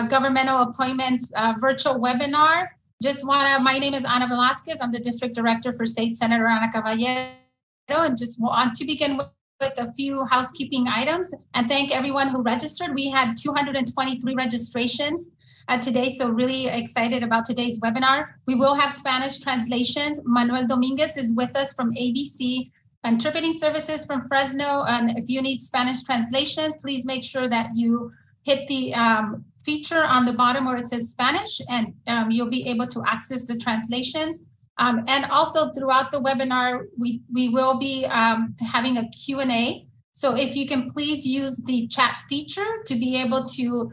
governmental appointments virtual webinar. My name is Ana Velasquez. I'm the District Director for State Senator Ana Caballero, and just want to begin with a few housekeeping items and thank everyone who registered. We had 223 registrations today, so really excited about today's webinar. We will have Spanish translations. Manuel Dominguez is with us from ABC Interpreting Services from Fresno, and if you need Spanish translations, please make sure that you hit the feature on the bottom where it says Spanish, and you'll be able to access the translations. And also throughout the webinar, we will be having a Q&A. So if you can please use the chat feature to be able to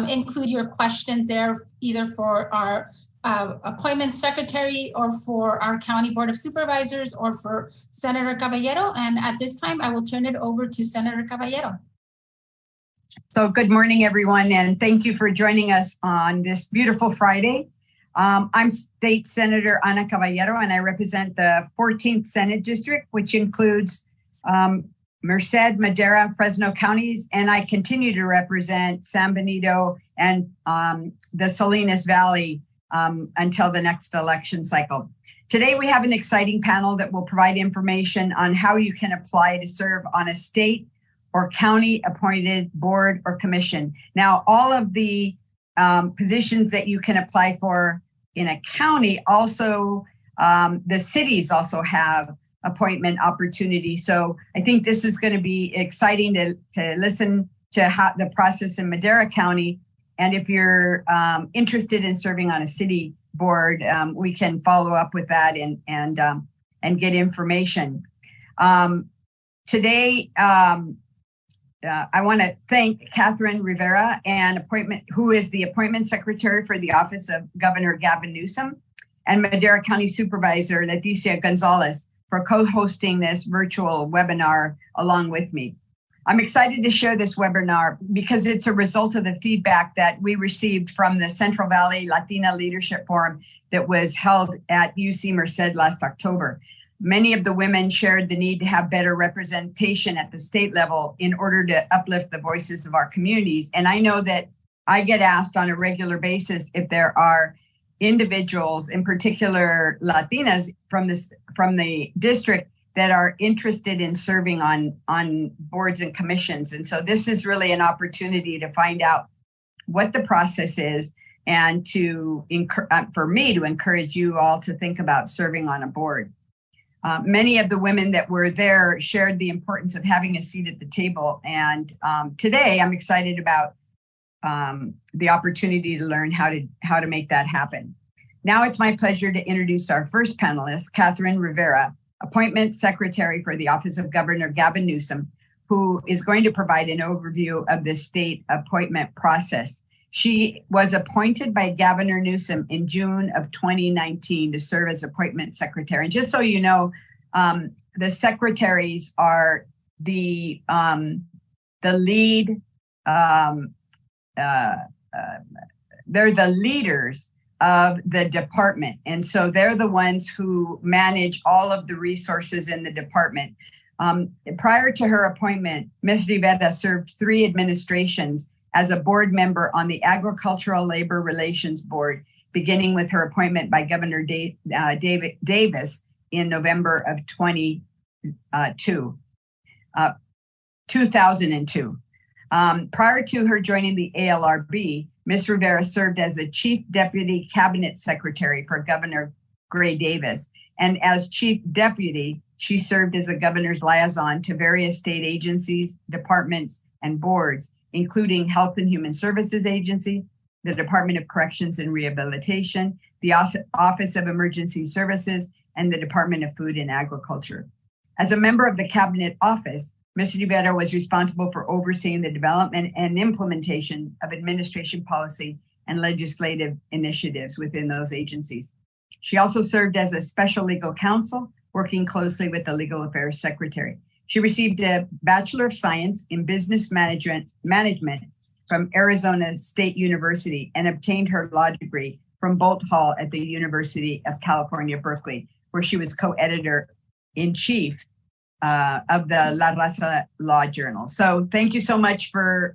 include your questions there, either for our appointment secretary or for our County Board of Supervisors or for Senator Caballero. And at this time, I will turn it over to Senator Caballero. So good morning, everyone, and thank you for joining us on this beautiful Friday. I'm State Senator Ana Caballero, and I represent the 14th Senate District, which includes Merced, Madera, Fresno counties, and I continue to represent San Benito and the Salinas Valley until the next election cycle. Today, we have an exciting panel that will provide information on how you can apply to serve on a state or county appointed board or commission. Now, all of the positions that you can apply for in a county, also the cities also have appointment opportunities. So I think this is going to be exciting to listen to how the process in Madera County. And if you're interested in serving on a city board, we can follow up with that and get information. Today, I want to thank Catherine Rivera, who is the appointment secretary for the office of Governor Gavin Newsom, and Madera County Supervisor Leticia Gonzalez for co-hosting this virtual webinar along with me. I'm excited to share this webinar because it's a result of the feedback that we received from the Central Valley Latina Leadership Forum that was held at UC Merced last October. Many of the women shared the need to have better representation at the state level in order to uplift the voices of our communities. And I know that I get asked on a regular basis if there are individuals, in particular Latinas from the district, that are interested in serving on boards and commissions. And so this is really an opportunity to find out what the process is and for me to encourage you all to think about serving on a board. Many of the women that were there shared the importance of having a seat at the table. And today I'm excited about the opportunity to learn how to make that happen. Now it's my pleasure to introduce our first panelist, Catherine Rivera, Appointment Secretary for the Office of Governor Gavin Newsom, who is going to provide an overview of the state appointment process. She was appointed by Governor Newsom in June of 2019 to serve as appointment secretary. And just so you know, the secretaries are the lead, they're the leaders of the department. And so they're the ones who manage all of the resources in the department. Prior to her appointment, Ms. Rivera served 3 administrations as a board member on the Agricultural Labor Relations Board, beginning with her appointment by Governor Davis in November of 2002. Prior to her joining the ALRB, Ms. Rivera served as the Chief Deputy Cabinet Secretary for Governor Gray Davis. And as Chief Deputy, she served as the governor's liaison to various state agencies, departments, and boards, including Health and Human Services Agency, the Department of Corrections and Rehabilitation, the Office of Emergency Services, and the Department of Food and Agriculture. As a member of the Cabinet Office, Ms. Rivera was responsible for overseeing the development and implementation of administration policy and legislative initiatives within those agencies. She also served as a special legal counsel, working closely with the Legal Affairs Secretary. She received a Bachelor of Science in Business Management from Arizona State University and obtained her law degree from Bolt Hall at the University of California, Berkeley, where she was co-editor-in-chief of the La Raza Law Journal. So thank you so much for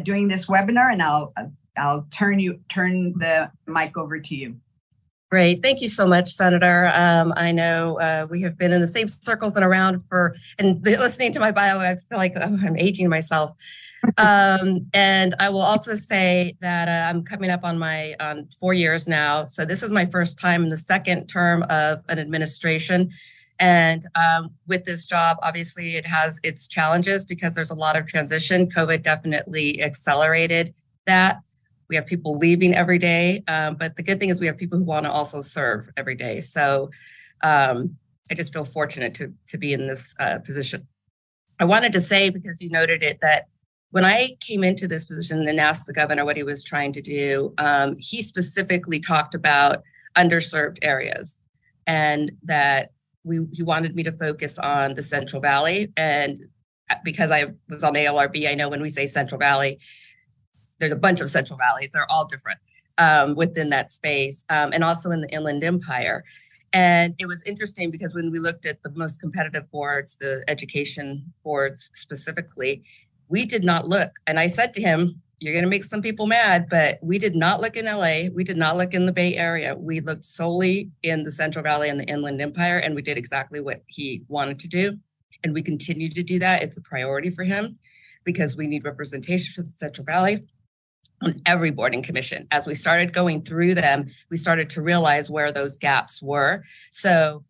doing this webinar, and I'll turn the mic over to you. Great. Thank you so much, Senator. I know we have been in the same circles and around listening to my bio, I feel like I'm aging myself. And I will also say that I'm coming up on 4 years now. So this is my first time in the second term of an administration. And with this job, obviously it has its challenges because there's a lot of transition. COVID definitely accelerated that. We have people leaving every day, but the good thing is we have people who want to also serve every day. So I just feel fortunate to be in this position. I wanted to say, because you noted it, that when I came into this position and asked the governor what he was trying to do, he specifically talked about underserved areas, and that he wanted me to focus on the Central Valley. And because I was on the ALRB, I know when we say Central Valley, there's a bunch of Central Valleys. They're all different within that space, and also in the Inland Empire. And it was interesting because when we looked at the most competitive boards, the education boards specifically, we did not look. And I said to him, you're going to make some people mad, but we did not look in LA. We did not look in the Bay Area. We looked solely in the Central Valley and the Inland Empire, and we did exactly what he wanted to do. And we continue to do that. It's a priority for him because we need representation from the Central Valley on every boarding commission. As we started going through them, we started to realize where those gaps were. So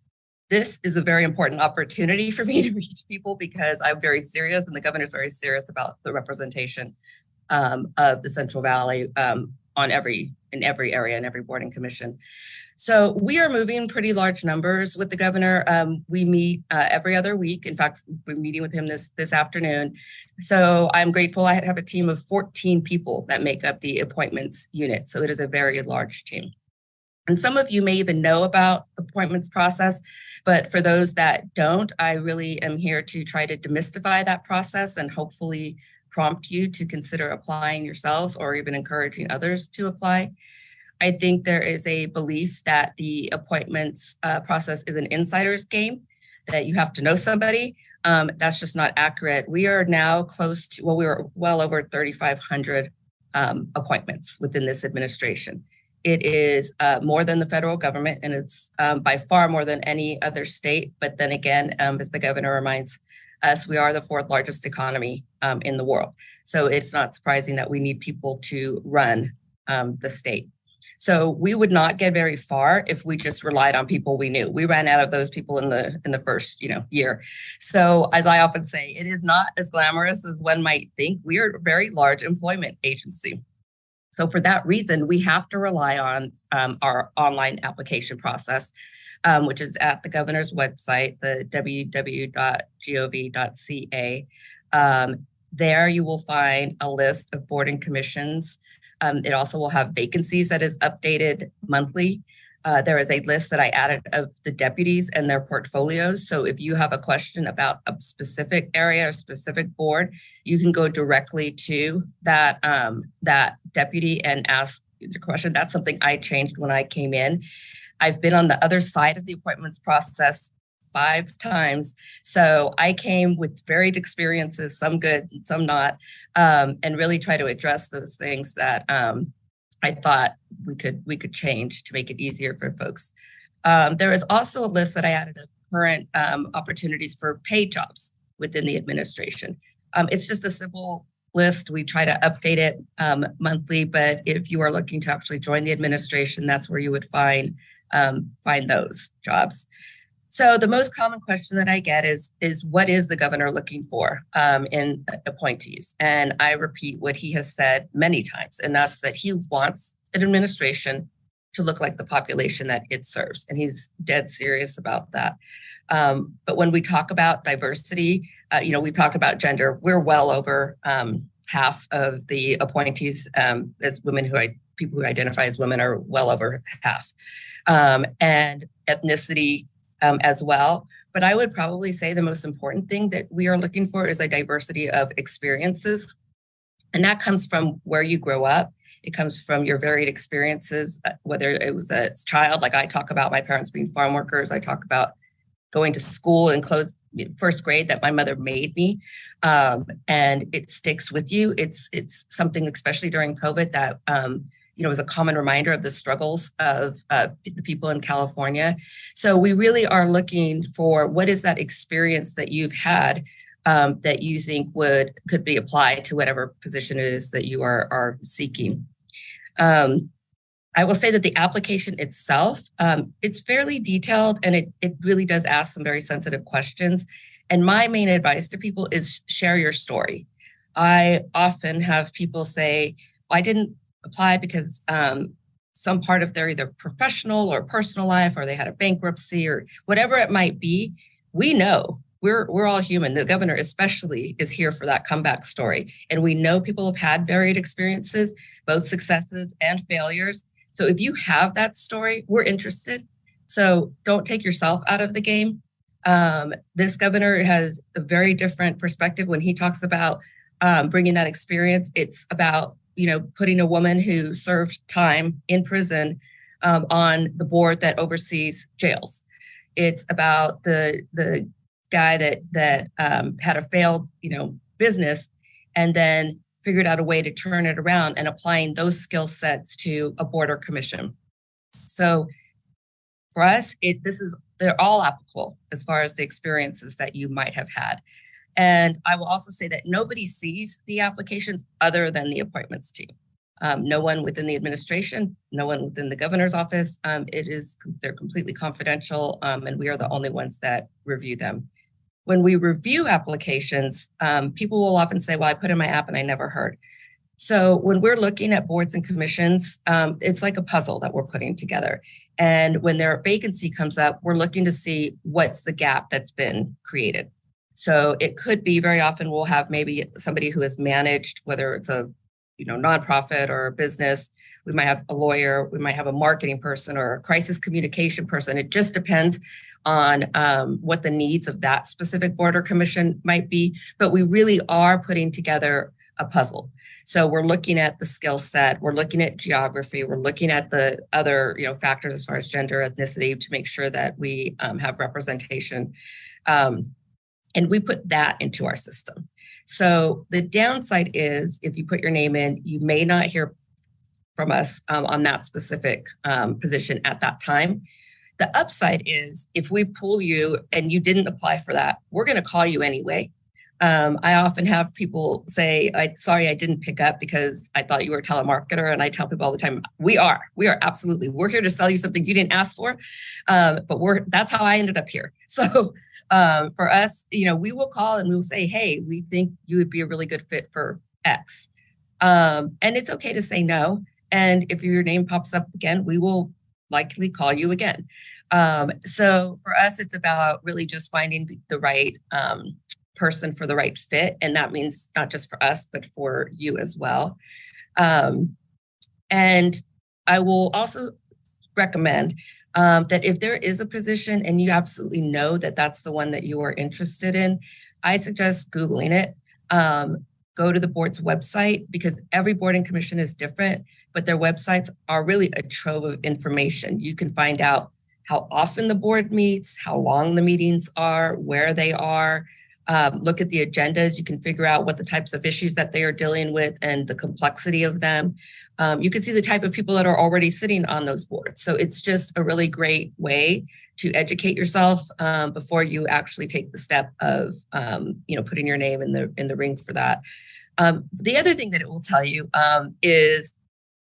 this is a very important opportunity for me to reach people because I'm very serious, and the governor's very serious about the representation of the Central Valley in every area and every boarding commission. So we are moving pretty large numbers with the governor. We meet every other week. In fact, we're meeting with him this afternoon. So I'm grateful I have a team of 14 people that make up the appointments unit. So it is a very large team. And some of you may even know about the appointments process, but for those that don't, I really am here to try to demystify that process and hopefully prompt you to consider applying yourselves or even encouraging others to apply. I think there is a belief that the appointments process is an insider's game, that you have to know somebody. That's just not accurate. We are now we were well over 3,500 appointments within this administration. It is more than the federal government, and it's by far more than any other state. But then again, as the governor reminds us, we are the fourth largest economy in the world. So it's not surprising that we need people to run the state. So we would not get very far if we just relied on people we knew. We ran out of those people in the first year. So as I often say, it is not as glamorous as one might think. We are a very large employment agency. So for that reason, we have to rely on our online application process, which is at the governor's website, the www.gov.ca. There you will find a list of boarding commissions. It also will have vacancies that is updated monthly. There is a list that I added of the deputies and their portfolios. So if you have a question about a specific area or specific board, you can go directly to that deputy and ask the question. That's something I changed when I came in. I've been on the other side of the appointments process 5 times. So I came with varied experiences, some good, some not, and really try to address those things that I thought we could change to make it easier for folks. There is also a list that I added of current opportunities for paid jobs within the administration. It's just a simple list. We try to update it monthly, but if you are looking to actually join the administration, that's where you would find those jobs. So the most common question that I get is what is the governor looking for in appointees? And I repeat what he has said many times, and that's that he wants an administration to look like the population that it serves. And he's dead serious about that. But when we talk about diversity, we talk about gender, we're well over half of the appointees as women people who identify as women are well over half. And ethnicity, as well. But I would probably say the most important thing that we are looking for is a diversity of experiences. And that comes from where you grow up. It comes from your varied experiences, whether it was a child, like I talk about my parents being farm workers. I talk about going to school in close first grade that my mother made me, and it sticks with you. It's something, especially during COVID, that was a common reminder of the struggles of the people in California. So we really are looking for what is that experience that you've had that you think could be applied to whatever position it is that you are seeking. I will say that the application itself, it's fairly detailed, and it really does ask some very sensitive questions. And my main advice to people is share your story. I often have people say, I didn't apply because some part of their either professional or personal life, or they had a bankruptcy or whatever it might be. We know we're all human. The governor especially is here for that comeback story. And we know people have had varied experiences, both successes and failures. So if you have that story, we're interested. So don't take yourself out of the game. This governor has a very different perspective when he talks about bringing that experience. It's about, putting a woman who served time in prison on the board that oversees jails. It's about the guy that had a failed, business, and then figured out a way to turn it around and applying those skill sets to a border commission. So for us, they're all applicable as far as the experiences that you might have had. And I will also say that nobody sees the applications other than the appointments team. No one within the administration, no one within the governor's office. They're completely confidential, and we are the only ones that review them. When we review applications, people will often say, well, I put in my app and I never heard. So when we're looking at boards and commissions, it's like a puzzle that we're putting together. And when their vacancy comes up, we're looking to see what's the gap that's been created. So it could be, very often we'll have maybe somebody who has managed, whether it's a nonprofit or a business. We might have a lawyer, we might have a marketing person or a crisis communication person. It just depends on what the needs of that specific border commission might be. But we really are putting together a puzzle. So we're looking at the skill set, we're looking at geography, we're looking at the other factors as far as gender, ethnicity, to make sure that we have representation. And we put that into our system. So the downside is, if you put your name in, you may not hear from us on that specific position at that time. The upside is, if we pull you and you didn't apply for that, we're going to call you anyway. I often have people say, sorry, I didn't pick up because I thought you were a telemarketer. And I tell people all the time, we are absolutely, we're here to sell you something you didn't ask for. But that's how I ended up here. So for us, we will call and we will say, hey, we think you would be a really good fit for X. And it's okay to say no. And if your name pops up again, we will likely call you again. So for us, it's about really just finding the right person for the right fit. And that means not just for us, but for you as well. And I will also recommend that if there is a position and you absolutely know that that's the one that you are interested in, I suggest Googling it. Go to the board's website, because every board and commission is different, but their websites are really a trove of information. You can find out how often the board meets, how long the meetings are, where they are. Look at the agendas. You can figure out what the types of issues that they are dealing with and the complexity of them. You can see the type of people that are already sitting on those boards. So it's just a really great way to educate yourself before you actually take the step of, putting your name in the ring for that. The other thing that it will tell you is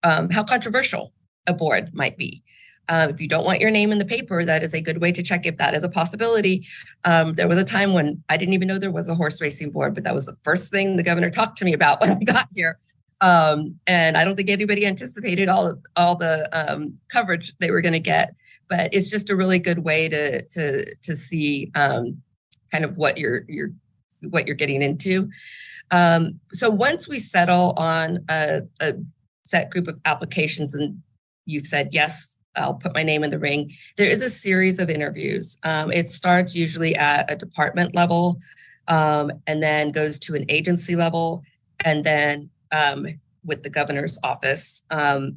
how controversial a board might be. If you don't want your name in the paper, that is a good way to check if that is a possibility. There was a time when I didn't even know there was a horse racing board, but that was the first thing the governor talked to me about when I got here. And I don't think anybody anticipated all the coverage they were going to get. But it's just a really good way to see kind of what you're getting into. So once we settle on a set group of applications and you've said, yes, I'll put my name in the ring, there is a series of interviews. It starts usually at a department level and then goes to an agency level. And then with the governor's office,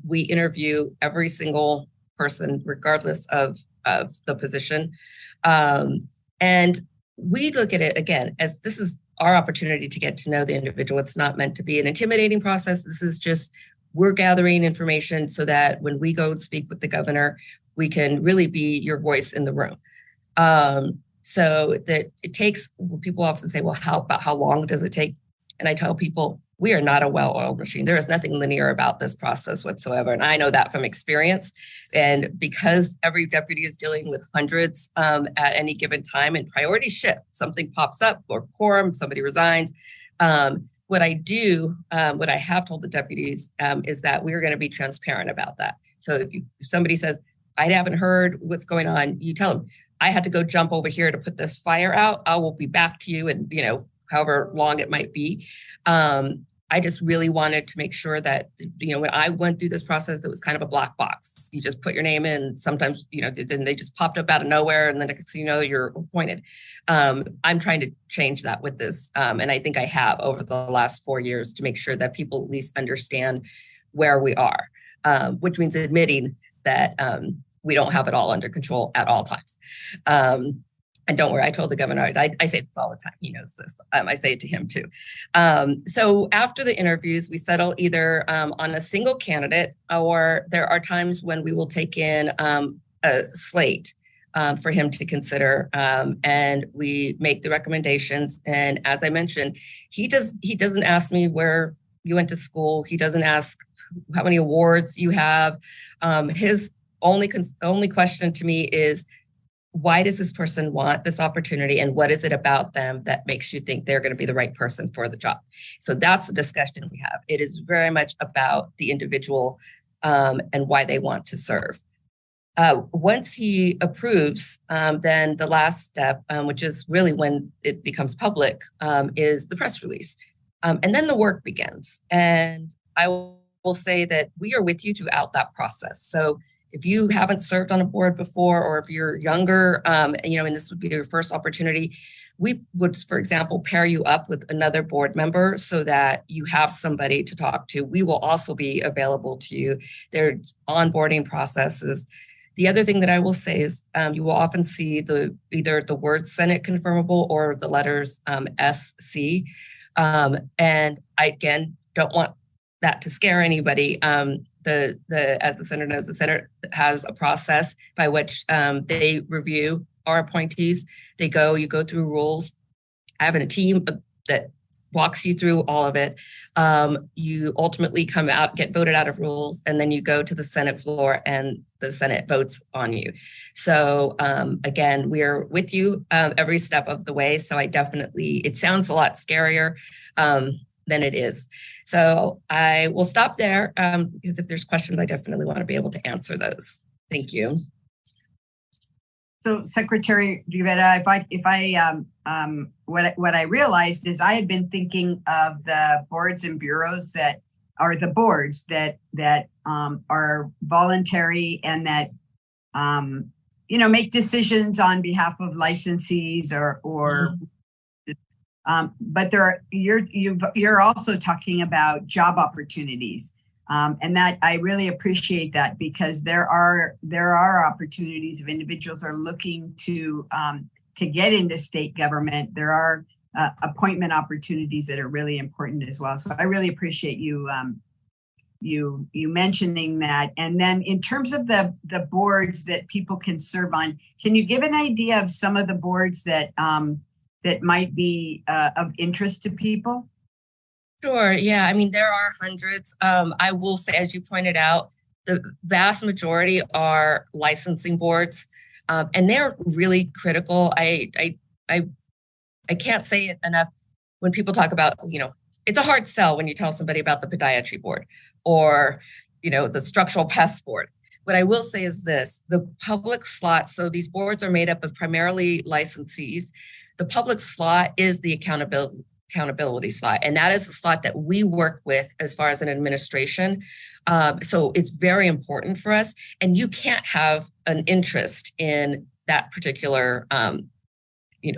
we interview every single person, regardless of the position. And we look at it again as this is our opportunity to get to know the individual. It's not meant to be an intimidating process. This is just, we're gathering information so that when we go and speak with the governor, we can really be your voice in the room. So that it takes, people often say, well, how long does it take? And I tell people, we are not a well-oiled machine. There is nothing linear about this process whatsoever. And I know that from experience. And because every deputy is dealing with hundreds at any given time and priorities shift, something pops up or quorum, somebody resigns. What I have told the deputies is that we're going to be transparent about that. So if somebody says, I haven't heard what's going on, you tell them, I had to go jump over here to put this fire out. I will be back to you in, however long it might be. I just really wanted to make sure that, when I went through this process, it was kind of a black box. You just put your name in. Sometimes, then they just popped up out of nowhere and then next thing you know, you're appointed. I'm trying to change that with this. And I think I have over the last 4 years to make sure that people at least understand where we are, which means admitting that we don't have it all under control at all times. And don't worry, I told the governor, I say this all the time. He knows this. I say it to him too. So after the interviews, we settle either on a single candidate, or there are times when we will take in a slate for him to consider, and we make the recommendations. And as I mentioned, he doesn't ask me where you went to school. He doesn't ask how many awards you have. His only question to me is, why does this person want this opportunity, and what is it about them that makes you think they're going to be the right person for the job? So that's the discussion we have. It is very much about the individual and why they want to serve. Once he approves, then the last step, which is really when it becomes public, is the press release. And then the work begins. And I will say that we are with you throughout that process. So if you haven't served on a board before, or if you're younger, and this would be your first opportunity, we would, for example, pair you up with another board member so that you have somebody to talk to. We will also be available to you. There are onboarding processes. The other thing that I will say is you will often see either the word Senate confirmable or the letters SC. And I, again, don't want that to scare anybody. As the Senator knows, the Senate has a process by which they review our appointees. You go through rules. I have a team that walks you through all of it. You ultimately come out, get voted out of rules, and then you go to the Senate floor and the Senate votes on you. So again, we are with you every step of the way. So it sounds a lot scarier than it is. So I will stop there because if there's questions, I definitely want to be able to answer those. Thank you. So Secretary Rivera, what I realized is I had been thinking of the boards and bureaus that are the boards that are voluntary and that make decisions on behalf of licensees or. But you're also talking about job opportunities, and that I really appreciate that, because there are opportunities if individuals are looking to get into state government. There are appointment opportunities that are really important as well. So I really appreciate you mentioning that. And then in terms of the boards that people can serve on, can you give an idea of some of the boards that might be of interest to people? Sure. Yeah. I mean, there are hundreds. I will say, as you pointed out, the vast majority are licensing boards, and they're really critical. I can't say it enough when people talk about, it's a hard sell when you tell somebody about the podiatry board or, the structural pest board. What I will say is this: the public slot. So these boards are made up of primarily licensees. The public slot is the accountability slot, and that is the slot that we work with as far as an administration. So it's very important for us, and you can't have an interest in that particular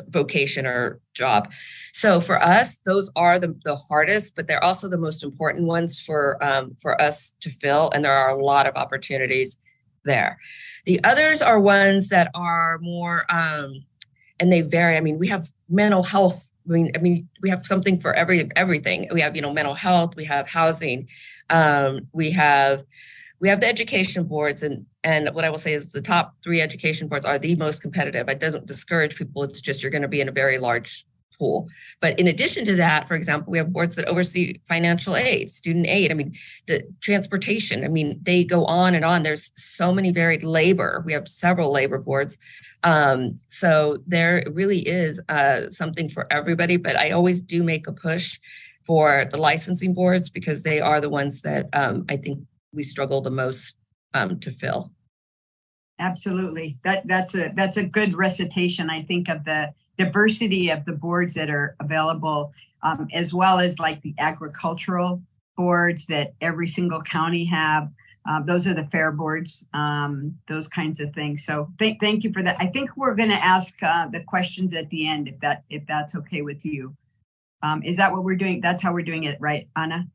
vocation or job. So for us, those are the hardest, but they're also the most important ones for us to fill, and there are a lot of opportunities there. The others are ones that are more and they vary. I mean, we have mental health. I mean, we have something for everything. We have, mental health. We have housing. We have the education boards, and what I will say is the top 3 education boards are the most competitive. It doesn't discourage people. It's just you're going to be in a very large pool. But in addition to that, for example, we have boards that oversee financial aid, student aid. I mean, the transportation. I mean, they go on and on. There's so many varied labor. We have several labor boards. So there really is something for everybody. But I always do make a push for the licensing boards because they are the ones that I think we struggle the most to fill. Absolutely. That's a good recitation, I think, of the diversity of the boards that are available, as well as like the agricultural boards that every single county have. Those are the fair boards, those kinds of things. So thank you for that. I think we're going to ask the questions at the end, if that's okay with you. Is that what we're doing? That's how we're doing it, right, Ana?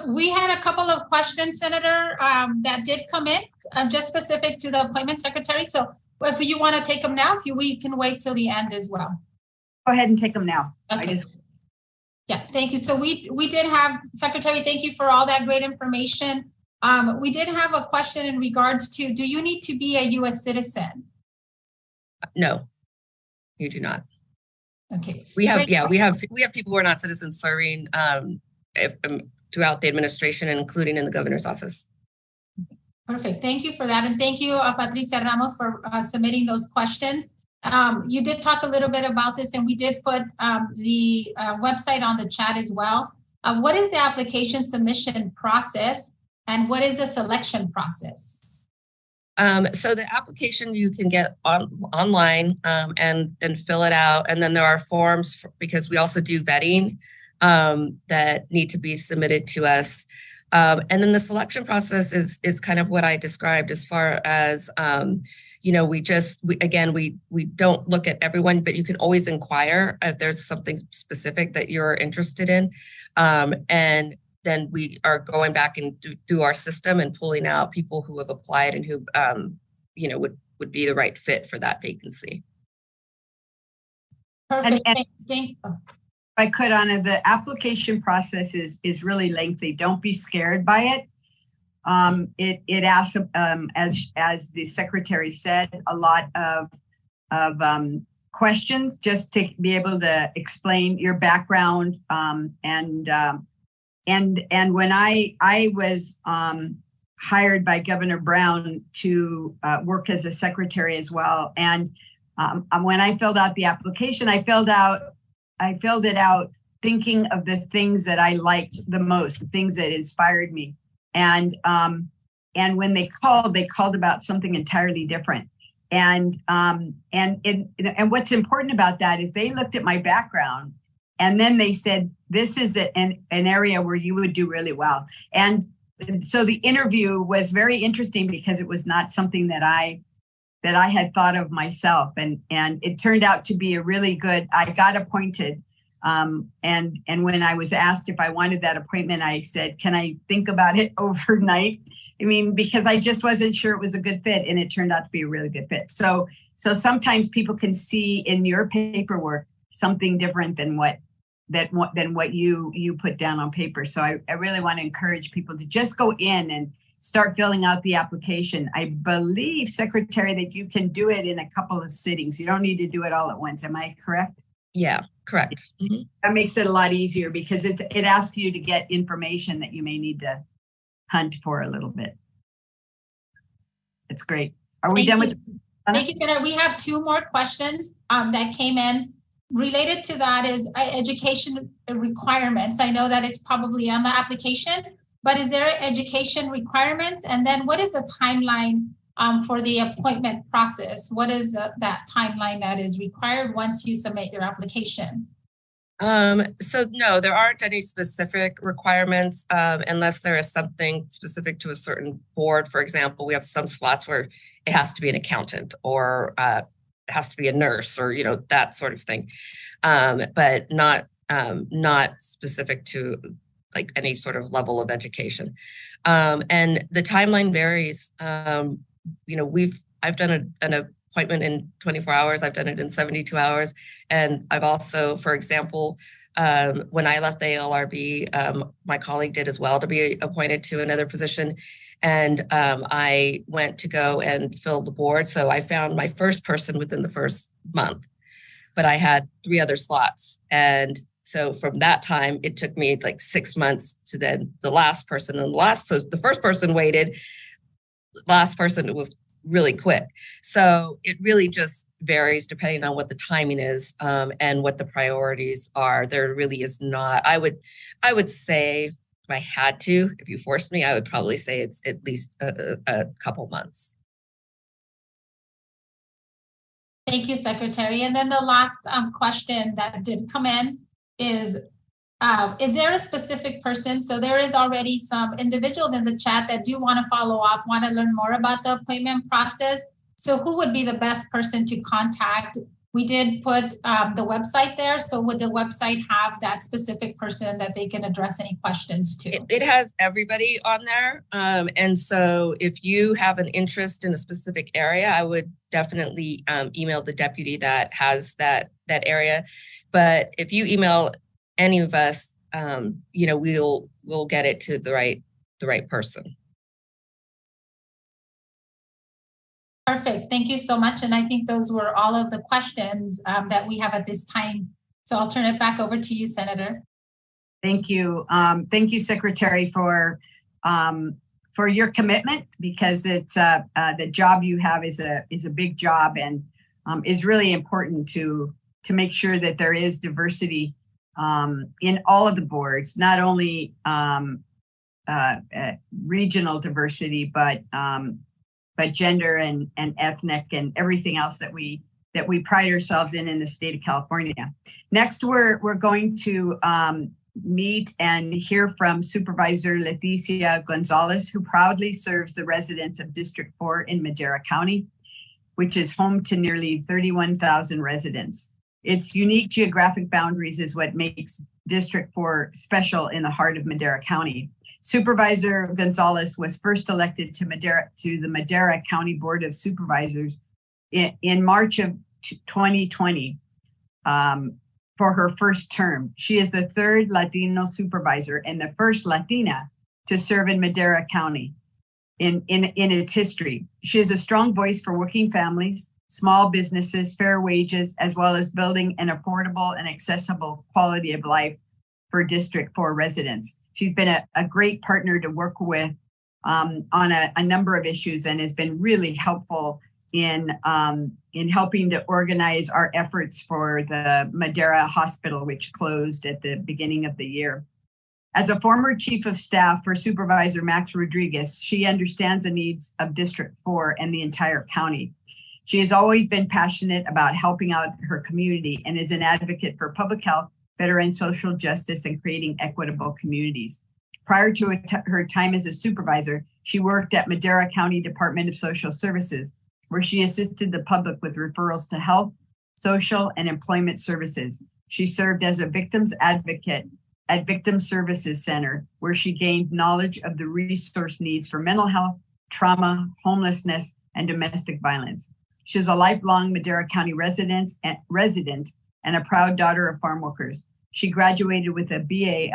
We had a couple of questions, Senator, that did come in, just specific to the appointment secretary. So if you want to take them now, we can wait till the end as well. Go ahead and take them now. Okay. Yeah, thank you. So we did have, Secretary, thank you for all that great information. We did have a question in regards to, do you need to be a U.S. citizen? No, you do not. Okay. We have people who are not citizens serving throughout the administration, including in the governor's office. Perfect. Thank you for that. And thank you, Patricia Ramos, for submitting those questions. You did talk a little bit about this, and we did put the website on the chat as well. What is the application submission process, and what is the selection process? So the application you can get online and fill it out. And then there are forms because we also do vetting that need to be submitted to us. And then the selection process is kind of what I described as far as, we don't look at everyone, but you can always inquire if there's something specific that you're interested in. And then we are going back and through our system and pulling out people who have applied and who, would be the right fit for that vacancy. Perfect. Thank you. If I could, Ana, the application process is really lengthy. Don't be scared by it. It asks, as the secretary said, a lot of questions just to be able to explain your background. And when I was hired by Governor Brown to work as a secretary as well, and when I filled out the application, I filled it out thinking of the things that I liked the most, the things that inspired me. And when they called about something entirely different. And what's important about that is they looked at my background, and then they said, this is an area where you would do really well. And so the interview was very interesting because it was not something that I had thought of myself. And it turned out to be a really good, I got appointed. And when I was asked if I wanted that appointment, I said, can I think about it overnight? I mean, because I just wasn't sure it was a good fit, and it turned out to be a really good fit. So sometimes people can see in your paperwork something different than what you put down on paper. So I really want to encourage people to just go in and start filling out the application. I believe, Secretary, that you can do it in a couple of sittings. You don't need to do it all at once. Am I correct? Yeah, correct. Mm-hmm. That makes it a lot easier because it asks you to get information that you may need to hunt for a little bit. It's great. Are we done with? Thank you, Senator. We have 2 more questions that came in. Related to that is education requirements. I know that it's probably on the application, but is there education requirements? And then what is the timeline for the appointment process? What is that timeline that is required once you submit your application? So no, there aren't any specific requirements unless there is something specific to a certain board. For example, we have some slots where it has to be an accountant or it has to be a nurse or, that sort of thing. But not specific to like any sort of level of education. And the timeline varies. I've done an appointment in 24 hours. I've done it in 72 hours. And I've also, for example, when I left the ALRB, my colleague did as well to be appointed to another position. And I went to go and fill the board. So I found my first person within the first month, but I had 3 other slots. And so from that time, it took me like 6 months to then the last person. And so the first person waited, last person was really quick. So it really just varies depending on what the timing is and what the priorities are. There really is not, I would say, if I had to, if you forced me, I would probably say it's at least a couple months. Thank you, Secretary. And then the last question that did come in is there a specific person? So there is already some individuals in the chat that do want to follow up, want to learn more about the appointment process. So who would be the best person to contact? We did put the website there. So would the website have that specific person that they can address any questions to? It has everybody on there. And so if you have an interest in a specific area, I would definitely email the deputy that has that area. But if you email any of us, we'll get it to the right person. Perfect. Thank you so much. And I think those were all of the questions that we have at this time. So I'll turn it back over to you, Senator. Thank you. Thank you, Secretary, for your commitment, because it's the job you have is a big job and is really important to make sure that there is diversity in all of the boards, not only regional diversity, but gender and ethnic and everything else that we pride ourselves in the state of California. Next, we're going to meet and hear from Supervisor Leticia Gonzalez, who proudly serves the residents of District 4 in Madera County, which is home to nearly 31,000 residents. Its unique geographic boundaries is what makes District 4 special in the heart of Madera County. Supervisor Gonzalez was first elected to the Madera County Board of Supervisors in March of 2020 for her first term. She is the third Latino supervisor and the first Latina to serve in Madera County in its history. She is a strong voice for working families, small businesses, fair wages, as well as building an affordable and accessible quality of life for District 4 residents. She's been a great partner to work with on a number of issues and has been really helpful in helping to organize our efforts for the Madera Hospital, which closed at the beginning of the year. As a former chief of staff for Supervisor Max Rodriguez, she understands the needs of District 4 and the entire county. She has always been passionate about helping out her community and is an advocate for public health, veteran social justice, and creating equitable communities. Prior to her time as a supervisor, she worked at Madera County Department of Social Services, where she assisted the public with referrals to health, social, and employment services. She served as a victims advocate at Victim Services Center, where she gained knowledge of the resource needs for mental health, trauma, homelessness, and domestic violence. She's a lifelong Madera County resident and a proud daughter of farm workers. She graduated with a BA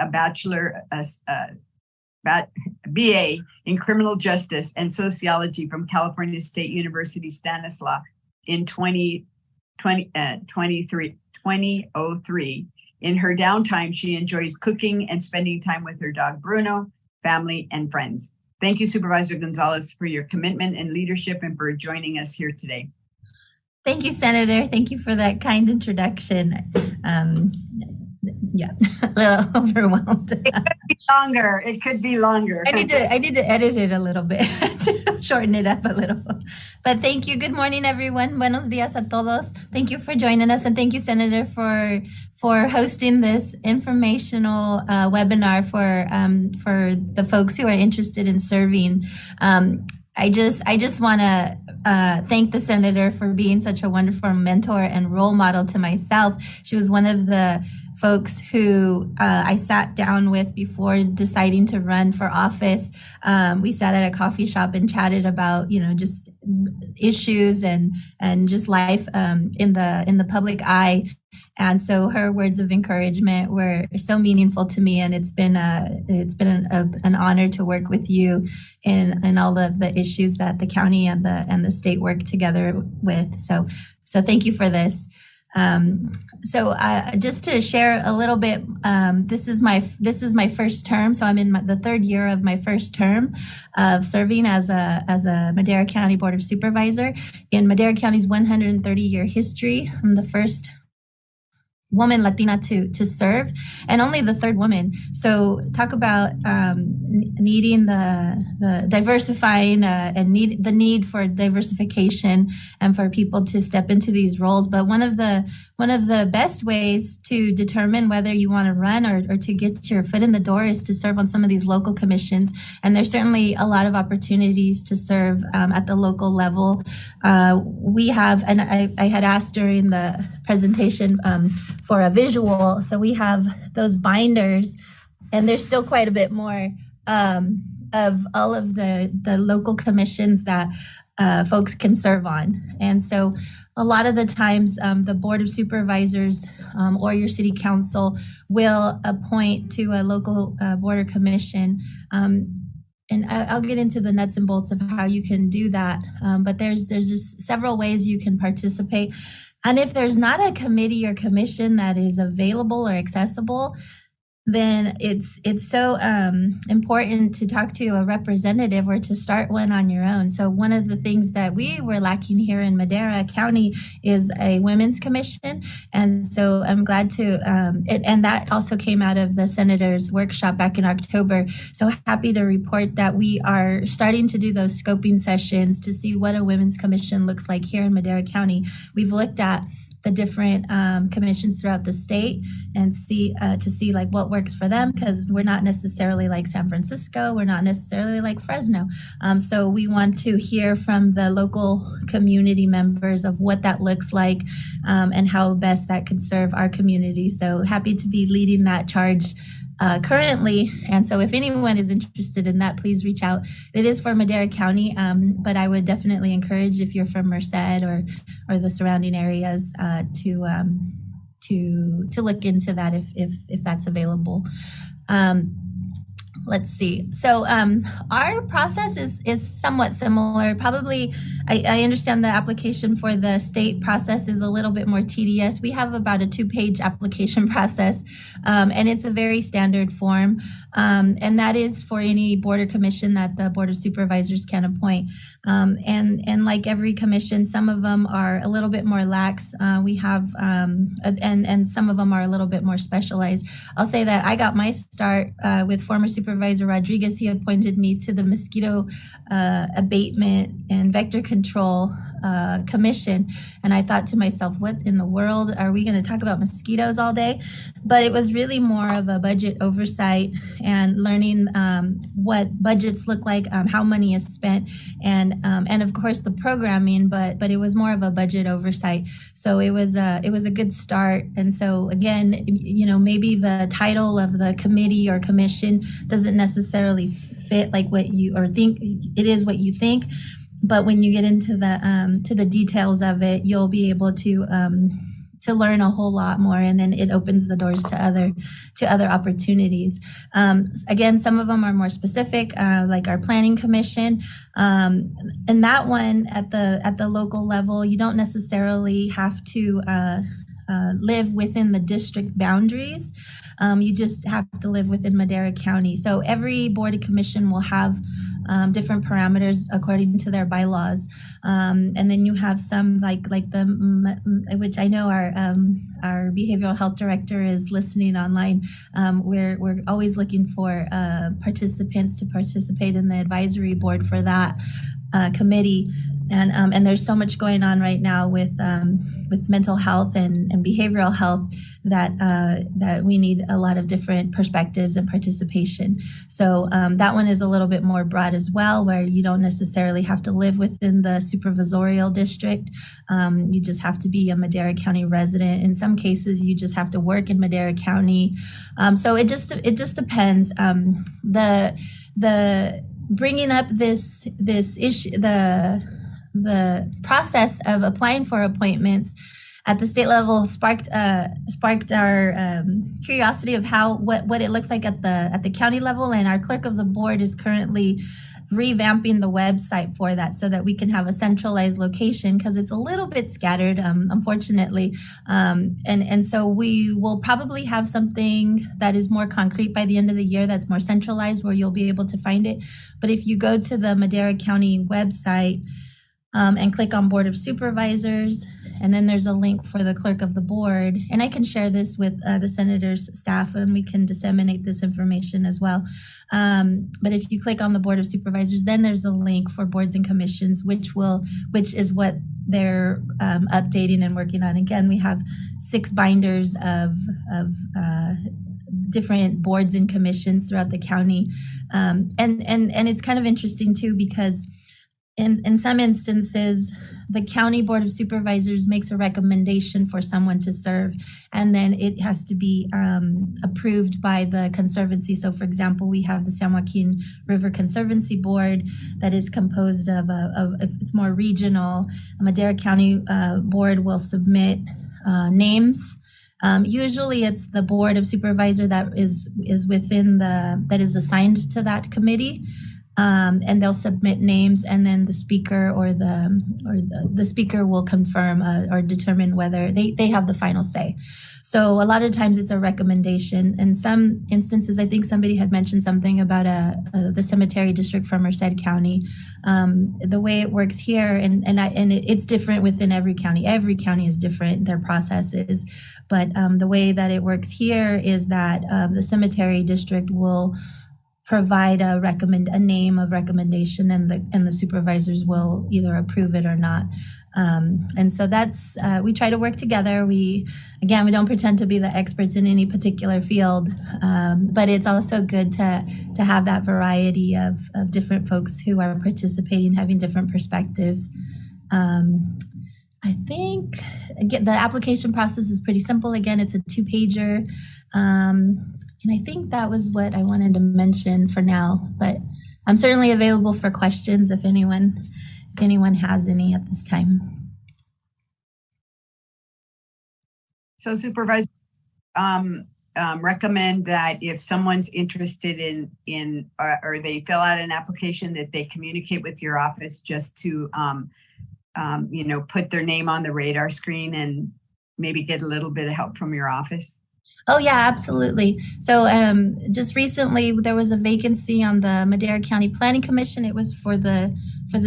in criminal justice and sociology from California State University Stanislaus in 2003. In her downtime, she enjoys cooking and spending time with her dog Bruno, family, and friends. Thank you, Supervisor Gonzalez, for your commitment and leadership and for joining us here today. Thank you, Senator. Thank you for that kind introduction. Yeah, a little overwhelmed. It could be longer. I need to edit it a little bit to shorten it up a little. But thank you. Good morning, everyone. Buenos días a todos. Thank you for joining us, and thank you, Senator, for hosting this informational webinar for the folks who are interested in serving. I just want to thank the Senator for being such a wonderful mentor and role model to myself. She was one of the folks who I sat down with before deciding to run for office. We sat at a coffee shop and chatted about, just issues and just life in the public eye. And so her words of encouragement were so meaningful to me, and it's been an honor to work with you in all of the issues that the county and the state work together with. So thank you for this. So just to share a little bit, this is my first term. So I'm in the third year of my first term of serving as a Madera County Board of Supervisor. In Madera County's 130-year history, I'm the first woman Latina to serve, and only the third woman. So talk about needing the diversifying and the need for diversification and for people to step into these roles. But one of the best ways to determine whether you want to run or to get your foot in the door is to serve on some of these local commissions. And there's certainly a lot of opportunities to serve at the local level. We have, and I had asked during the presentation for a visual. So we have those binders, and there's still quite a bit more of all of the local commissions that folks can serve on. And so a lot of the times the Board of Supervisors or your city council will appoint to a local board or commission. And I'll get into the nuts and bolts of how you can do that. But there's just several ways you can participate. And if there's not a committee or commission that is available or accessible, then it's so important to talk to a representative or to start one on your own. So one of the things that we were lacking here in Madera County is a women's commission. And so I'm glad to, and that also came out of the senator's workshop back in October. So happy to report that we are starting to do those scoping sessions to see what a women's commission looks like here in Madera County. We've looked at the different commissions throughout the state and see like what works for them, because we're not necessarily like San Francisco, we're not necessarily like Fresno. So we want to hear from the local community members of what that looks like and how best that could serve our community. So happy to be leading that charge currently. And so if anyone is interested in that, please reach out. It is for Madera County, but I would definitely encourage, if you're from Merced or the surrounding areas, to look into that if that's available. Let's see. So our process is somewhat similar. Probably, I understand the application for the state process is a little bit more tedious. We have about a 2-page application process, and it's a very standard form. And that is for any board or commission that the Board of Supervisors can appoint. And like every commission, some of them are a little bit more lax. We have, and some of them are a little bit more specialized. I'll say that I got my start with former Supervisor Rodriguez. He appointed me to the Mosquito Abatement and Vector Control Commission. And I thought to myself, what in the world are we going to talk about mosquitoes all day? But it was really more of a budget oversight and learning what budgets look like, how money is spent, and of course the programming. But it was more of a budget oversight. So it was a good start. And so again, maybe the title of the committee or commission doesn't necessarily fit like what you or think it is what you think. But when you get into the details of it, you'll be able to learn a whole lot more, and then it opens the doors to other opportunities. Again, some of them are more specific, like our planning commission, and that one at the local level, you don't necessarily have to live within the district boundaries. You just have to live within Madera County. So every board and commission will have different parameters according to their bylaws, and then you have some like which I know our behavioral health director is listening online. We're always looking for participants to participate in the advisory board for that committee. And there's so much going on right now with mental health and behavioral health that we need a lot of different perspectives and participation. So that one is a little bit more broad as well, where you don't necessarily have to live within the supervisorial district. You just have to be a Madera County resident. In some cases, you just have to work in Madera County. So it just depends. The bringing up this issue, the process of applying for appointments at the state level sparked our curiosity of what it looks like at the county level, and our clerk of the board is currently revamping the website for that so that we can have a centralized location, because it's a little bit scattered, unfortunately. And so we will probably have something that is more concrete by the end of the year, that's more centralized, where you'll be able to find it. But if you go to the Madera County website and click on Board of Supervisors, and then there's a link for the clerk of the board, and I can share this with the senator's staff, and we can disseminate this information as well. But if you click on the Board of Supervisors, then there's a link for boards and commissions, which is what they're updating and working on. Again, we have 6 binders of different boards and commissions throughout the county, and it's kind of interesting too, because in some instances, the County Board of Supervisors makes a recommendation for someone to serve, and then it has to be approved by the Conservancy. So, for example, we have the San Joaquin River Conservancy Board that is composed of if it's more regional, Madera County Board will submit names. Usually it's the Board of Supervisor that is assigned to that committee. And they'll submit names, and then the speaker or the speaker will confirm or determine whether they have the final say. So a lot of times it's a recommendation. In some instances, I think somebody had mentioned something about the cemetery district from Merced County. The way it works here, and it's different within every county. Every county is different, their process is. But the way that it works here is that the cemetery district will provide a name of recommendation, and the supervisors will either approve it or not. And so that's we try to work together. We don't pretend to be the experts in any particular field, but it's also good to have that variety of different folks who are participating, having different perspectives. I think the application process is pretty simple. Again, it's a 2-pager. And I think that was what I wanted to mention for now, but I'm certainly available for questions if anyone has any at this time. So, Supervisor, recommend that if someone's interested in or they fill out an application, that they communicate with your office just to put their name on the radar screen and maybe get a little bit of help from your office. Oh, yeah, absolutely. So just recently, there was a vacancy on the Madera County Planning Commission. It was for the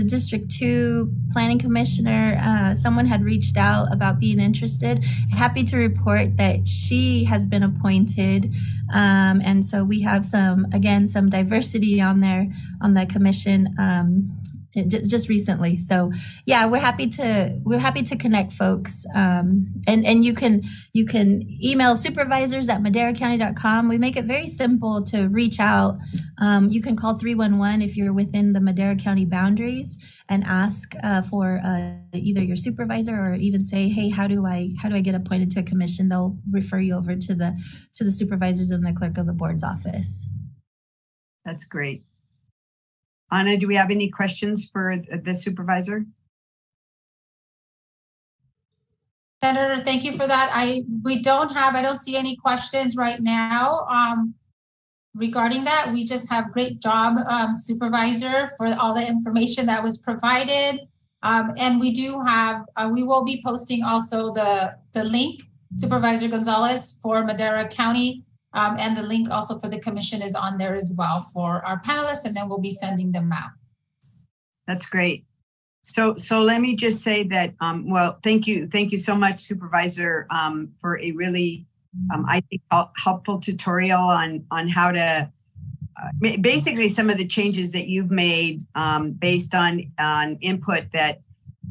District 2 Planning Commissioner. Someone had reached out about being interested. Happy to report that she has been appointed. And so we have some diversity on the commission. Just recently. So yeah, we're happy to connect folks. And you can email supervisors@maderacounty.com. We make it very simple to reach out. You can call 311 if you're within the Madera County boundaries and ask for either your supervisor, or even say, hey, how do I get appointed to a commission? They'll refer you over to the supervisors in the clerk of the board's office. That's great. Anna, do we have any questions for the supervisor? Senator, thank you for that. I don't see any questions right now regarding that. We just have great job, Supervisor, for all the information that was provided. And we will be posting also the link, Supervisor Gonzalez, for Madera County. And the link also for the commission is on there as well for our panelists, and then we'll be sending them out. That's great. So let me just say that, thank you so much, Supervisor, for a really, I think, helpful tutorial on how to, basically some of the changes that you've made based on input that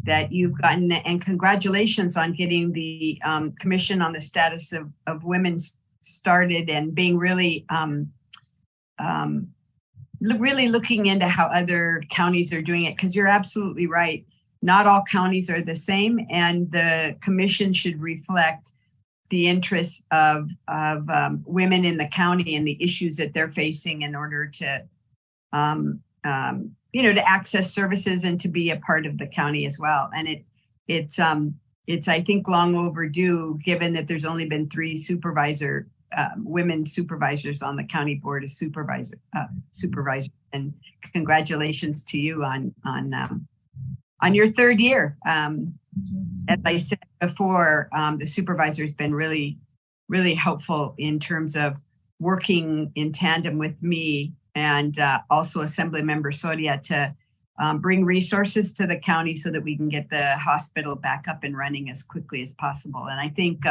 that you've gotten, and congratulations on getting the Commission on the Status of Women started and being really really looking into how other counties are doing it, because you're absolutely right. Not all counties are the same, and the commission should reflect the interests of women in the county and the issues that they're facing in order to, to access services and to be a part of the county as well. And it's I think long overdue, given that there's only been 3 women supervisors on the county board of supervisors. And congratulations to you on your 3rd year. As I said before, the supervisor has been really, really helpful in terms of working in tandem with me and also Assembly Member Soria to bring resources to the county so that we can get the hospital back up and running as quickly as possible. And I think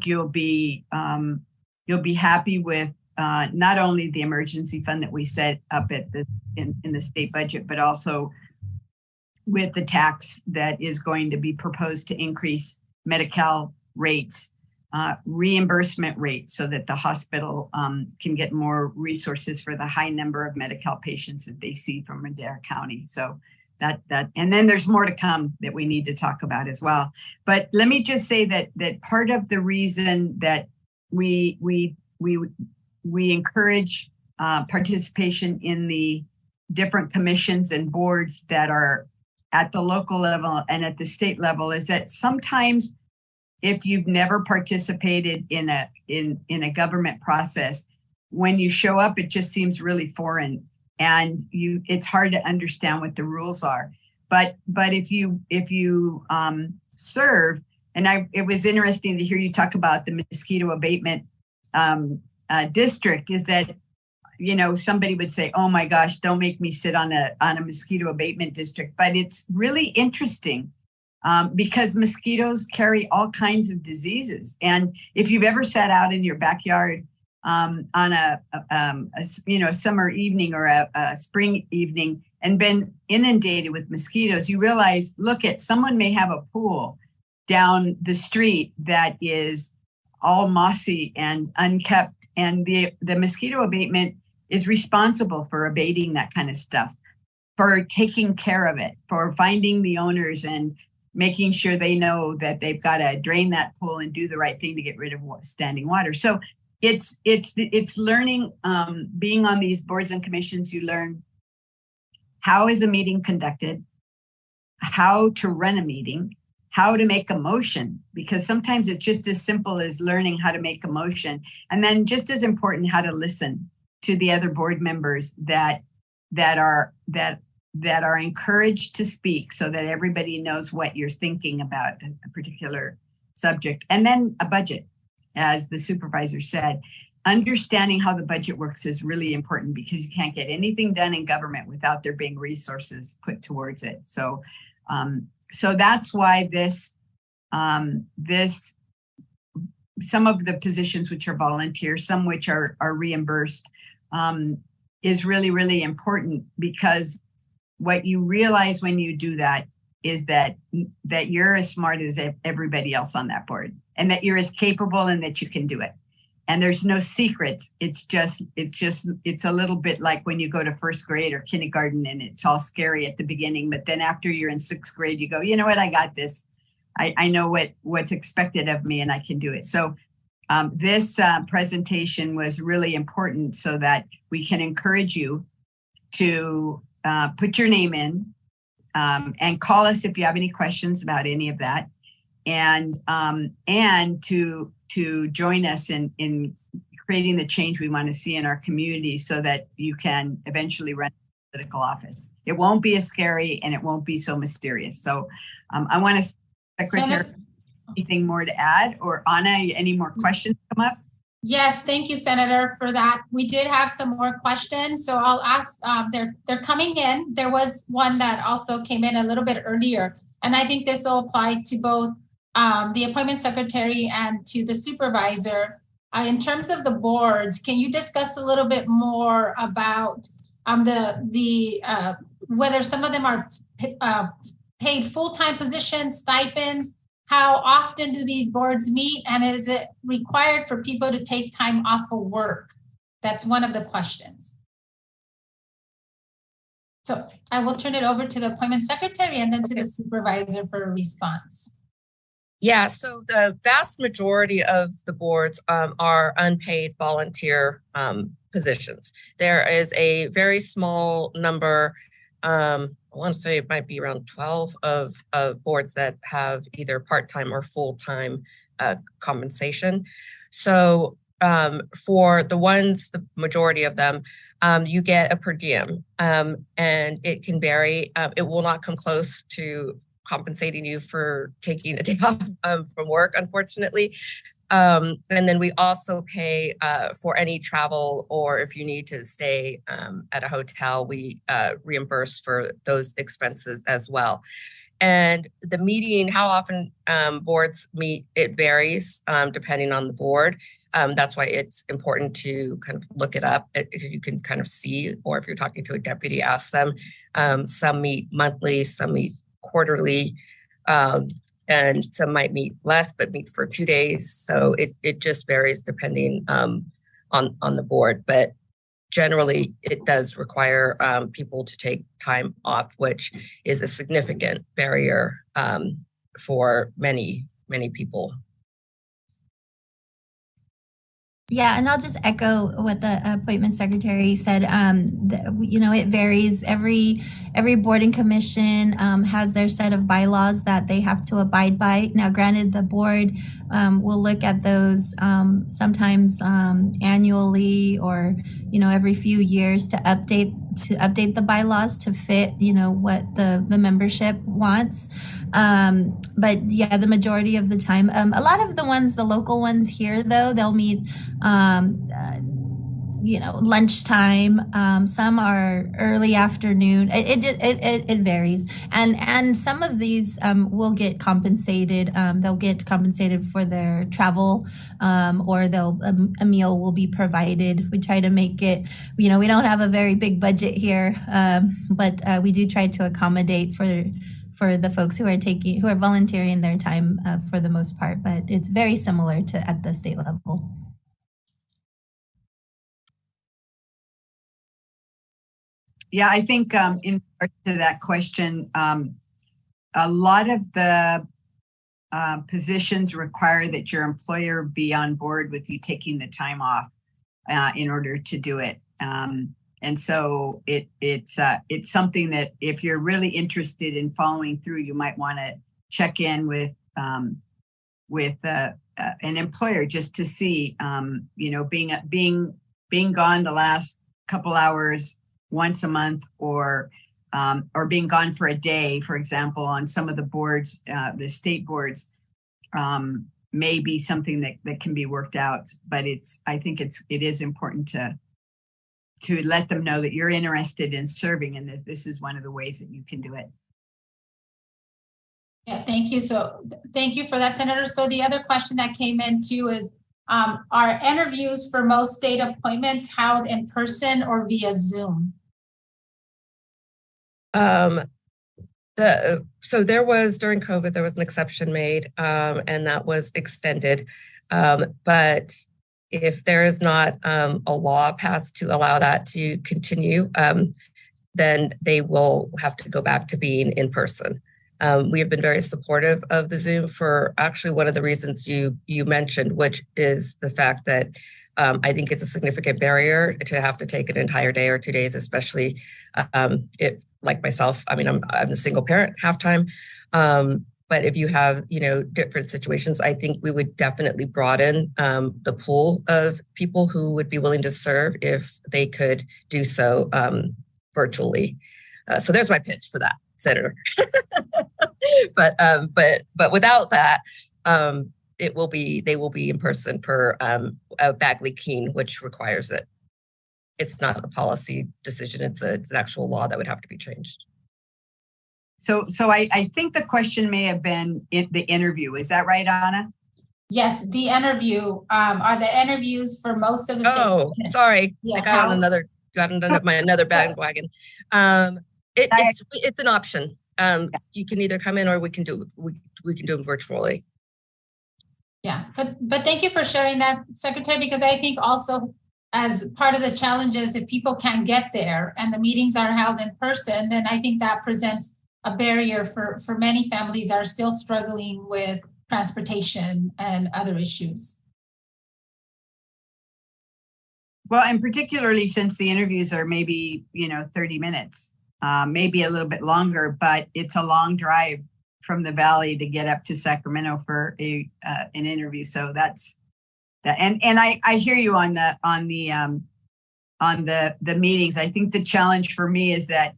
you'll be happy with not only the emergency fund that we set up in the state budget, but also with the tax that is going to be proposed to increase Medi-Cal rates, reimbursement rates, so that the hospital can get more resources for the high number of Medi-Cal patients that they see from Madera County. So that and then there's more to come that we need to talk about as well. But let me just say that part of the reason that we encourage participation in the different commissions and boards that are at the local level and at the state level is that sometimes if you've never participated in a government process, when you show up, it just seems really foreign, and it's hard to understand what the rules are. But if you serve, and it was interesting to hear you talk about the mosquito abatement district, is that somebody would say, oh my gosh, don't make me sit on a mosquito abatement district. But it's really interesting because mosquitoes carry all kinds of diseases. And if you've ever sat out in your backyard on a summer evening or a spring evening and been inundated with mosquitoes, you realize, someone may have a pool down the street that is all mossy and unkept. And the mosquito abatement is responsible for abating that kind of stuff, for taking care of it, for finding the owners and making sure they know that they've got to drain that pool and do the right thing to get rid of standing water. So it's learning, being on these boards and commissions, you learn how is a meeting conducted, how to run a meeting, how to make a motion, because sometimes it's just as simple as learning how to make a motion. And then just as important, how to listen to the other board members that are encouraged to speak, so that everybody knows what you're thinking about a particular subject. And then a budget, as the supervisor said, understanding how the budget works is really important, because you can't get anything done in government without there being resources put towards it. So that's why this some of the positions which are volunteer, some which are reimbursed, is really, really important, because what you realize when you do that is that you're as smart as everybody else on that board, and that you're as capable and that you can do it. And there's no secrets. It's a little bit like when you go to first grade or kindergarten and it's all scary at the beginning, but then after you're in 6th grade, you go, you know what, I got this. I know what's expected of me and I can do it. So this presentation was really important so that we can encourage you to put your name in and call us if you have any questions about any of that, and to join us in creating the change we want to see in our community, so that you can eventually run a political office. It won't be as scary and it won't be so mysterious. So I want to, Secretary, anything more to add? Or Anna, any more questions come up? Yes, thank you, Senator, for that. We did have some more questions, so I'll ask. They're coming in. There was one that also came in a little bit earlier, and I think this will apply to both the appointment secretary and to the supervisor. In terms of the boards, can you discuss a little bit more about the whether some of them are paid full-time positions, stipends? How often do these boards meet? And is it required for people to take time off of work? That's one of the questions. So I will turn it over to the appointment secretary and then to the supervisor for a response. Yeah, so the vast majority of the boards are unpaid volunteer positions. There is a very small number, I want to say it might be around 12 of boards that have either part-time or full-time compensation. So for the majority of them, you get a per diem, and it can vary. It will not come close to compensating you for taking a day off from work, unfortunately. And then we also pay for any travel, or if you need to stay at a hotel, we reimburse for those expenses as well. And the meeting, how often boards meet, it varies depending on the board. That's why it's important to kind of look it up. You can kind of see, or if you're talking to a deputy, ask them. Some meet monthly, some meet quarterly, and some might meet less, but meet for 2 days. So it just varies depending on the board. But generally, it does require people to take time off, which is a significant barrier for many people. Yeah, and I'll just echo what the appointment secretary said. It varies. Every board and commission has their set of bylaws that they have to abide by. Now, granted, the board will look at those sometimes annually, or every few years to update the bylaws to fit what the membership wants. But yeah, the majority of the time, a lot of the local ones here, though, they'll meet lunchtime. Some are early afternoon. It varies, and some of these will get compensated. They'll get compensated for their travel, or a meal will be provided. We try to make it. We don't have a very big budget here, but we do try to accommodate for the folks who are volunteering their time for the most part. But it's very similar to at the state level. Yeah, I think in regard to that question, a lot of the positions require that your employer be on board with you taking the time off in order to do it. And so it's something that if you're really interested in following through, you might want to check in with an employer just to see, being gone the last couple hours once a month, or being gone for a day, for example, on some of the boards, the state boards, may be something that can be worked out. But I think it is important to let them know that you're interested in serving, and that this is one of the ways that you can do it. Yeah, thank you. So thank you for that, Senator. So the other question that came in too is, are interviews for most state appointments held in person or via Zoom? So there was, during COVID, there was an exception made, and that was extended. But if there is not a law passed to allow that to continue, then they will have to go back to being in person. We have been very supportive of the Zoom for actually one of the reasons you mentioned, which is the fact that I think it's a significant barrier to have to take an entire day or 2 days, especially if, like myself, I mean, I'm a single parent half-time. But if you have, different situations, I think we would definitely broaden the pool of people who would be willing to serve if they could do so virtually. So there's my pitch for that, Senator. But without that, they will be in person per Bagley-Keene, which requires it. It's not a policy decision. It's an actual law that would have to be changed. So I think the question may have been the interview. Is that right, Anna? Yes, the interview. Are the interviews for most of the state? Oh, sorry. Yeah, I got on another bandwagon. It's an option. You can either come in or we can do them virtually. Yeah, but thank you for sharing that, Secretary, because I think also as part of the challenges, if people can't get there and the meetings are held in person, then I think that presents a barrier for many families that are still struggling with transportation and other issues. Well, and particularly since the interviews are maybe, 30 minutes, maybe a little bit longer, but it's a long drive from the Valley to get up to Sacramento for an interview. So that's that. And I hear you on the meetings. I think the challenge for me is that,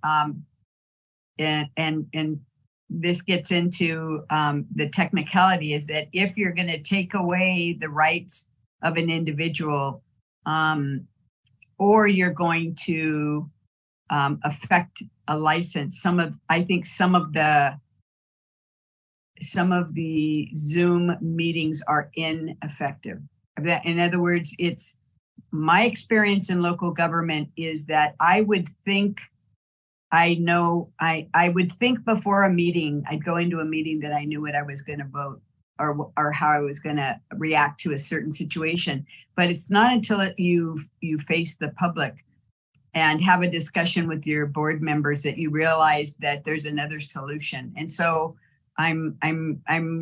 and this gets into the technicality, is that if you're going to take away the rights of an individual, or you're going to affect a license, some of the Zoom meetings are ineffective. In other words, it's my experience in local government is that I would think before a meeting, I'd go into a meeting that I knew what I was going to vote or how I was going to react to a certain situation. But it's not until you face the public and have a discussion with your board members that you realize that there's another solution. And so I'm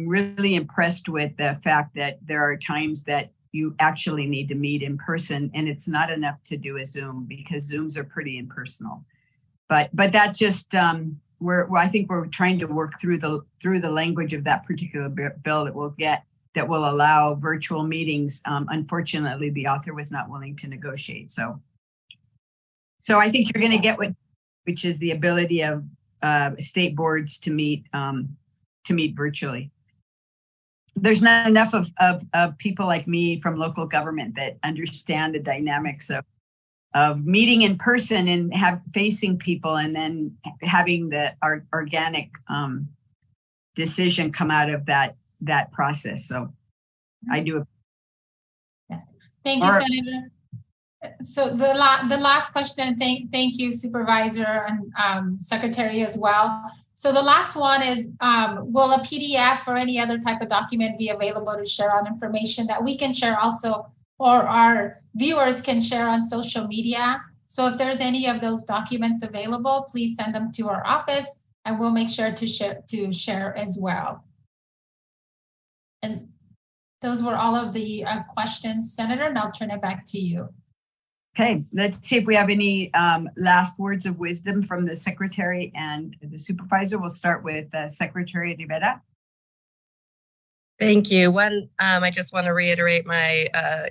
really impressed with the fact that there are times that you actually need to meet in person, and it's not enough to do a Zoom because Zooms are pretty impersonal. But that's just I think we're trying to work through the language of that particular bill that will allow virtual meetings. Unfortunately, the author was not willing to negotiate. So I think you're going to get which is the ability of state boards to meet virtually. There's not enough of people like me from local government that understand the dynamics of meeting in person and facing people and then having the organic decision come out of that process. So I do. Thank you, Senator. So the last question, thank you, Supervisor and Secretary as well. So the last one is, will a PDF or any other type of document be available to share on information that we can share also, or our viewers can share on social media? So if there's any of those documents available, please send them to our office and we'll make sure to share as well. And those were all of the questions, Senator, and I'll turn it back to you. Okay, let's see if we have any last words of wisdom from the Secretary and the Supervisor. We'll start with Secretary Rivera. Thank you. I just want to reiterate my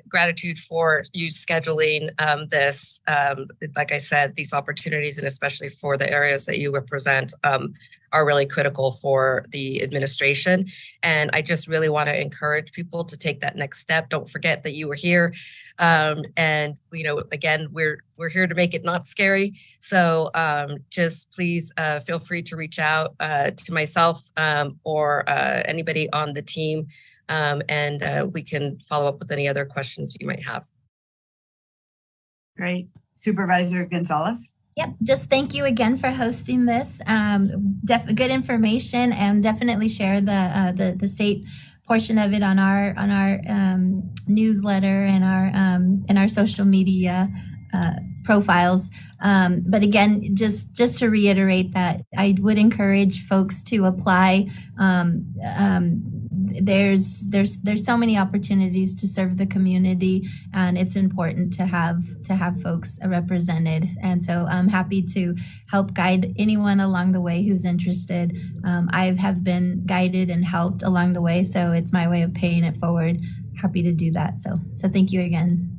gratitude for you scheduling this. Like I said, these opportunities, and especially for the areas that you represent, are really critical for the administration. And I just really want to encourage people to take that next step. Don't forget that you were here. And again, we're here to make it not scary. So just please feel free to reach out to myself or anybody on the team, and we can follow up with any other questions you might have. Great. Supervisor Gonzalez. Yep. Just thank you again for hosting this. Good information, and definitely share the state portion of it on our newsletter and our social media profiles. But again, just to reiterate that I would encourage folks to apply. There's so many opportunities to serve the community, and it's important to have folks represented. And so I'm happy to help guide anyone along the way who's interested. I have been guided and helped along the way, so it's my way of paying it forward. Happy to do that. So thank you again.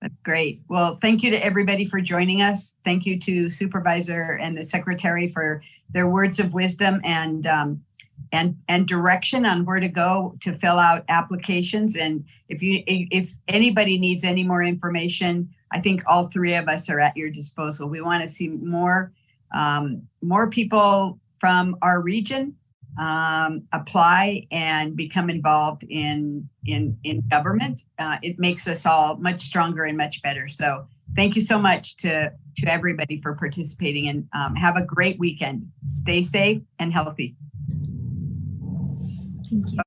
That's great. Well, thank you to everybody for joining us. Thank you to Supervisor and the Secretary for their words of wisdom and direction on where to go to fill out applications. And if anybody needs any more information, I think all three of us are at your disposal. We want to see more people from our region apply and become involved in government. It makes us all much stronger and much better. So thank you so much to everybody for participating, and have a great weekend. Stay safe and healthy. Thank you.